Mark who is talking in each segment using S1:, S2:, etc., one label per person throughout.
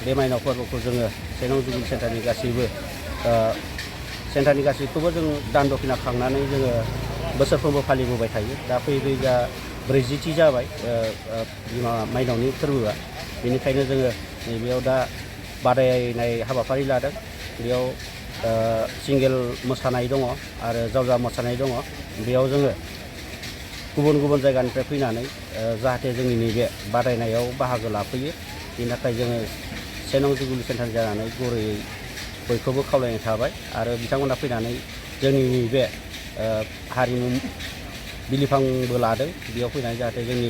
S1: बे माइनाव फोरबोखौ जोङो सेनं जुबिलि सेन्टारनि गासैबो सेन्टारनि गासैखौबो जों दान दक्षिना खांनानै जोङो बोसोरफ्रोमबो फालिबोबाय थायो। दा फैयै दा 40थि जाबाय बिमा माइनावनि फोरबोआ। बेनिखायनो जोङो नैबेयाव दा बादायनाय हाबाफारि लादों। बेयाव सिंगेल मोसानाय दङ आरो जावजा मोसानाय दङ। बेयाव जोङो गुबुन गुबुन जायगानिफ्राय फैनानै जाहाथे जोंनि नैबे बादायनायाव बाहागो लाफैयो। बेनि थाखाय जोङो सेनं जुबिलि सेन्टार जानानै गुरैयै बयखौबो खावलायनाय थाबाय आरो बिथांमोना फैनानै जोंनि बे हारिमु बिलिफांबो लादों। बेयाव फैनानै जाहाथे जोंनि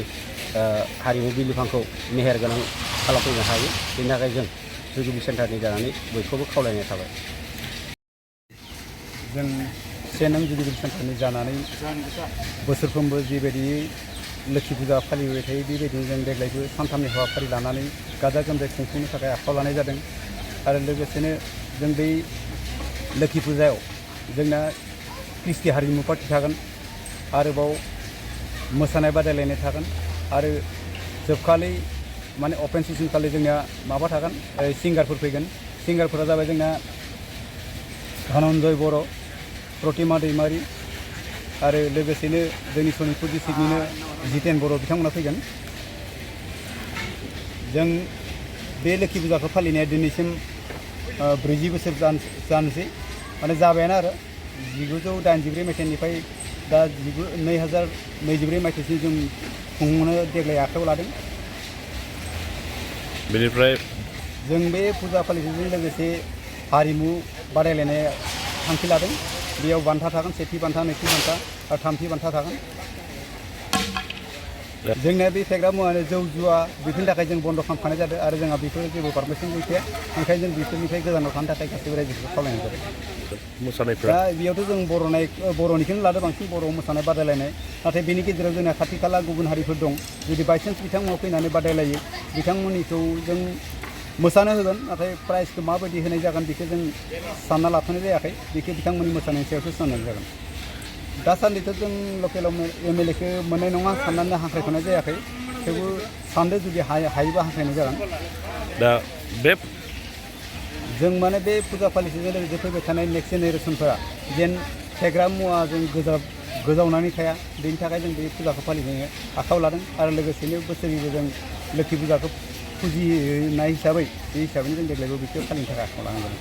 S1: हारिमु बिलिफांखौ मेहेरगोनां खालामफैनो हायो। बेनि थाखाय जों जुबिलि सेन्टारनि जानानै बयखौबो खावलायनाय थाबाय।
S2: जों सेनं जुबिलि सेन्टारनि जानानै बोसोरफ्रोमबो जिबायदि लोक्षि फुजा फालिबाय थायो बेबायदिनो जों देग्लायबो सानथामनि हाबाफारि लानानै गाजा गोमजायै खुंफुंनो थाखाय आखायाव लानाय जादों। आरो लोगोसेनो जों बै लोक्षि फुजायाव जोंना कृष्टि हारिमु पार्टि थागोन, आरोबाव मोसानाय बादायलायनाय थागोन, आरो जोबखालि माने अपेन सेसन खालि जोंना माबा थागोन, सिंगारफोर फैगोन। सिंगारफोरा जाबाय जोंना धनन्जय बर', प्रतिमा दैमारि आरो लोगोसेनो जोंनि सनितपुर डिस्ट्रिक्टनिनो जितेन बर' बिथांमोना फैगोन। जों बे लोक्षि फुजाखौ फालिनाया दिनैसिम 40 बोसोर जानोसै, माने जाबायानो आरो 1984 मायथाइनिफ्राय दा 2024 मायथाइसिम जों खुंनो देग्लाय आखायाव लादों।
S3: बेनिफ्राय
S2: जों बे फुजा फालिथायजों लोगोसे हारिमु बादायलायनाय थांखि लादों। बेयाव बान्था थागोन, सेथि बान्था, नैथि बान्था आरो थामथि बान्था थागोन। जोंना बे फेग्रा मुवानो जौ जुवा बेफोरनि थाखाय जों बन्द' खालामखानाय जादों आरो जोंहा बेफोर जेबो पारमिसन गैखाया। ओंखायनो जों बेफोरनिफ्राय गोजानाव थानो थाखाय गासैबो रायजोफोरखौ खावलायनाय जादों।
S3: मोसानायफ्रा
S2: दा बेयावथ' जों बर'निखौनो लादों बांसिन, बर' मोसानाय बादायलायनाय। नाथाय बेनि गेजेराव जोंना खाथि खाला गुबुन हारिफोर दं। जुदि बायसान्स बिथांमोना फैनानै बादायलायो, बिथांमोननिखौ जों मोसानो होगोन, नाथाय प्राइजखौ माबायदि होनाय जागोन बेखौ जों सानना लाथ'नाय जायाखै। बेखौ बिथांमोननि मोसानायनि सायावसो सोनारनाय जागोन। दासान्दिथ' जों लकेलाव MLA खौ मोननाय नङा साननानै हांख्रायथ'नाय जायाखै। थेवबो सानदों जुदि हायोबा हांख्रायनाय जागोन।
S3: दा बे
S2: जों माने बे फुजा फालिथायजों लोगोसे फैबाय थानाय नेक्स्ट जेनेरेसनफोरा जेन फेग्रा मुवाजों गोजावनानै थाया, बेनि थाखाय जों बे फुजाखौ फालिनो आखायाव लादों। आरो लोगोसेनो बोसोरैबो जों लोक्षि फुजाखौ फुजिनाय हिसाबै बे हिसाबैनो जों देग्लायबो बेखौ फालिनो थाखाय आखायाव लानाय जादों।